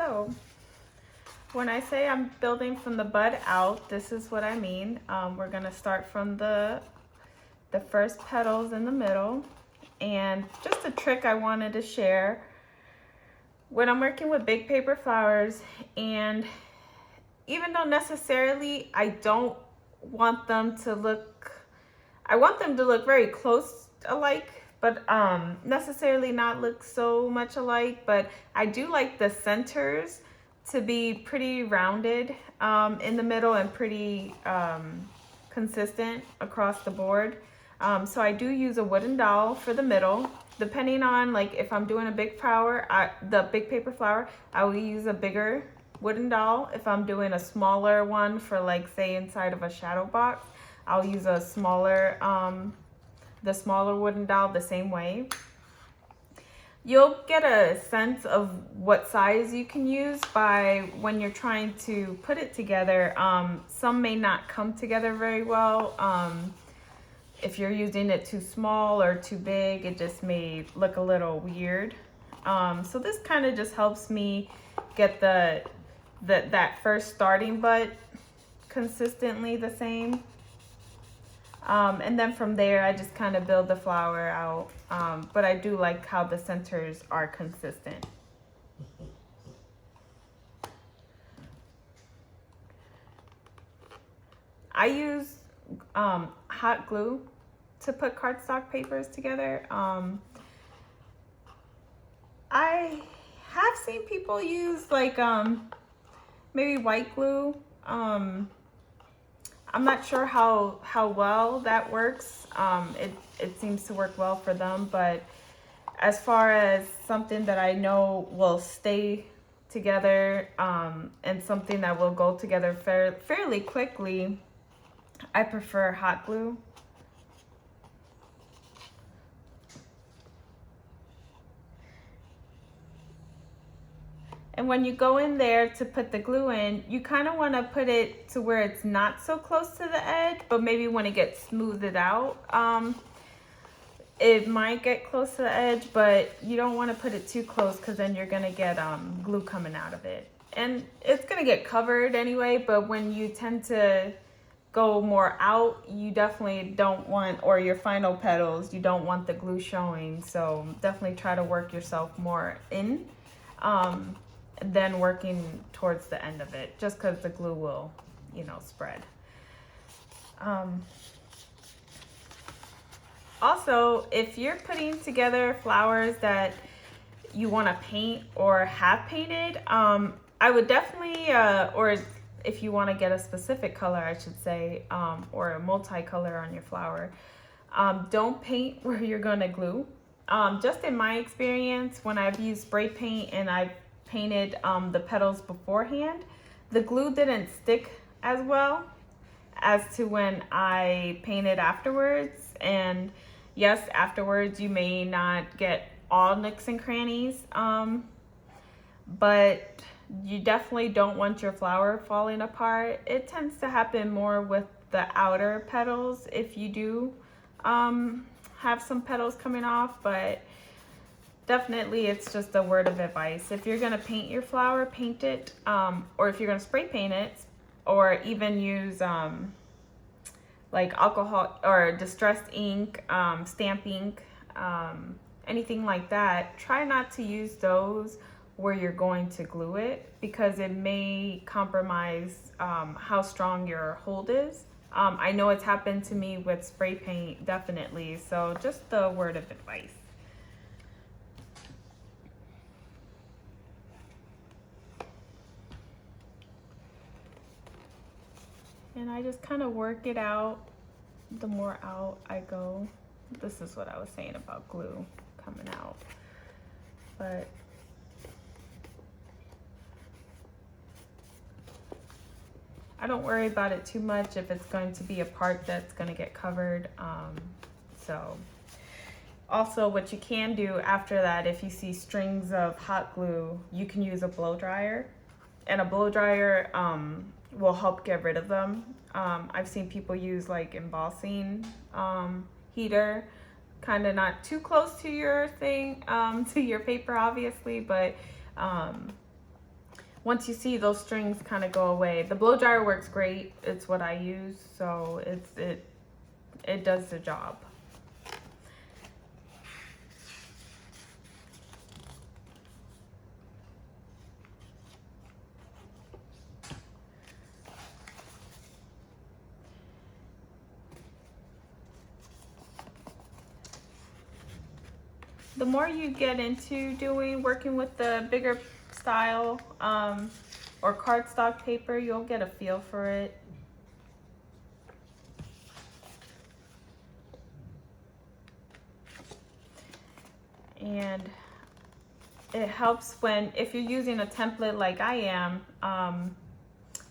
So when I say I'm building from the bud out, this is what I mean. We're gonna start from the first petals in the middle. And just a trick I wanted to share when I'm working with big paper flowers, and even though necessarily I don't want them to look, I want them to look very close alike, but necessarily not look so much alike. But I do like the centers to be pretty rounded in the middle and pretty consistent across the board. So I do use a wooden dowel for the middle. Depending on, like, if I'm doing a big flower, the big paper flower, I will use a bigger wooden dowel. If I'm doing a smaller one for, like, say inside of a shadow box, I'll use a smaller, the smaller wooden dowel the same way. You'll get a sense of what size you can use by when you're trying to put it together. Some may not come together very well. If you're using it too small or too big, it just may look a little weird. So this kind of just helps me get that first starting bud consistently the same. And then from there, I just kind of build the flower out. But I do like how the centers are consistent. I use hot glue to put cardstock papers together. I have seen people use like maybe white glue. I'm not sure how well that works. It seems to work well for them, but as far as something that I know will stay together and something that will go together fairly quickly, I prefer hot glue. And when you go in there to put the glue in, you kind of want to put it to where it's not so close to the edge, but maybe when it gets smoothed out, it might get close to the edge, but you don't want to put it too close because then you're going to get glue coming out of it. And it's going to get covered anyway, but when you tend to go more out, you definitely don't want, or your final petals, you don't want the glue showing. So definitely try to work yourself more in than working towards the end of it, just because the glue will, spread. Also, if you're putting together flowers that you want to paint or have painted, I would definitely, or if you want to get a specific color, I should say, or a multicolor on your flower, don't paint where you're going to glue. Just in my experience, when I've used spray paint and I've painted the petals beforehand, the glue didn't stick as well as to when I painted afterwards. And yes, afterwards you may not get all nooks and crannies, but you definitely don't want your flower falling apart. It tends to happen more with the outer petals if you do have some petals coming off, but definitely it's just a word of advice. If you're going to paint your flower, paint it, or if you're going to spray paint it, or even use like alcohol or distressed ink, stamp ink, anything like that, try not to use those where you're going to glue it, because it may compromise how strong your hold is. I know it's happened to me with spray paint, definitely. So just the word of advice. And I just kind of work it out. The more out I go, this is what I was saying about glue coming out. But I don't worry about it too much if it's going to be a part that's going to get covered. So also what you can do after that, if you see strings of hot glue, you can use a blow dryer, and a blow dryer will help get rid of them. I've seen people use like embossing heater, kind of not too close to your thing, to your paper obviously, but once you see those strings kind of go away. The blow dryer works great. It's what I use, so it does the job. The more you get into working with the bigger style or cardstock paper, you'll get a feel for it. And it helps if you're using a template like I am,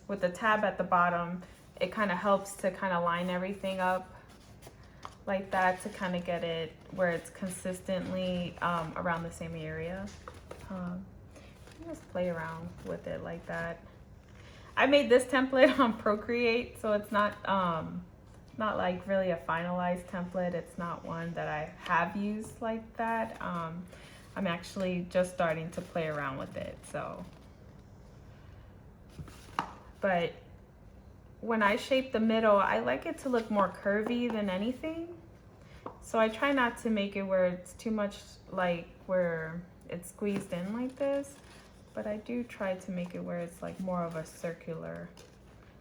with the tab at the bottom, it kind of helps to kind of line everything up like that to kind of get it where it's consistently around the same area. Just play around with it like that. I made this template on Procreate, so it's not like really a finalized template. It's not one that I have used like that. I'm actually just starting to play around with it, so. But when I shape the middle, I like it to look more curvy than anything. So I try not to make it where it's too much like where it's squeezed in like this, but I do try to make it where it's like more of a circular,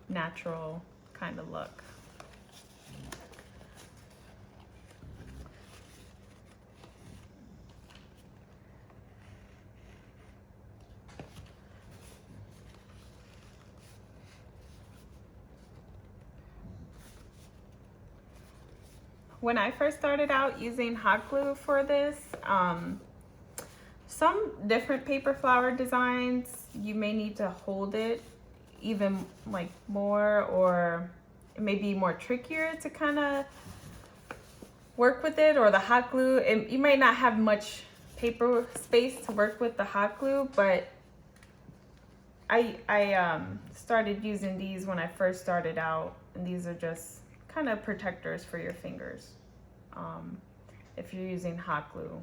natural kind of look. When I first started out using hot glue for this, some different paper flower designs, you may need to hold it even like more, or it may be more trickier to kind of work with it, or the hot glue, you might not have much paper space to work with the hot glue, but I started using these when I first started out, and these are just kind of protectors for your fingers if you're using hot glue,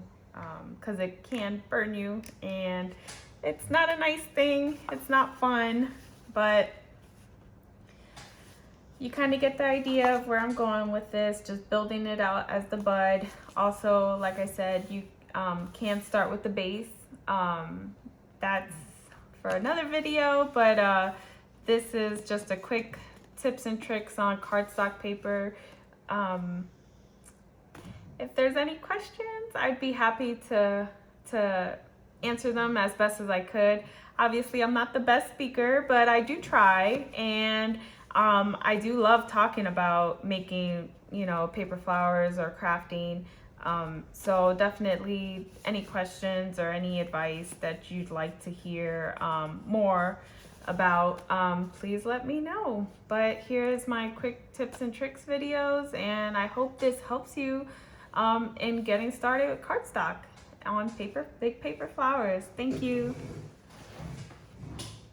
because it can burn you and it's not a nice thing. It's not fun, but you kind of get the idea of where I'm going with this, just building it out as the bud. Also, like I said, you can start with the base. That's for another video, but this is just a quick tips and tricks on cardstock paper. If there's any questions, I'd be happy to answer them as best as I could. Obviously, I'm not the best speaker, but I do try, and I do love talking about making, paper flowers or crafting. So definitely any questions or any advice that you'd like to hear more about, please let me know. But here's my quick tips and tricks videos, and I hope this helps you in getting started with cardstock on big paper flowers. Thank you.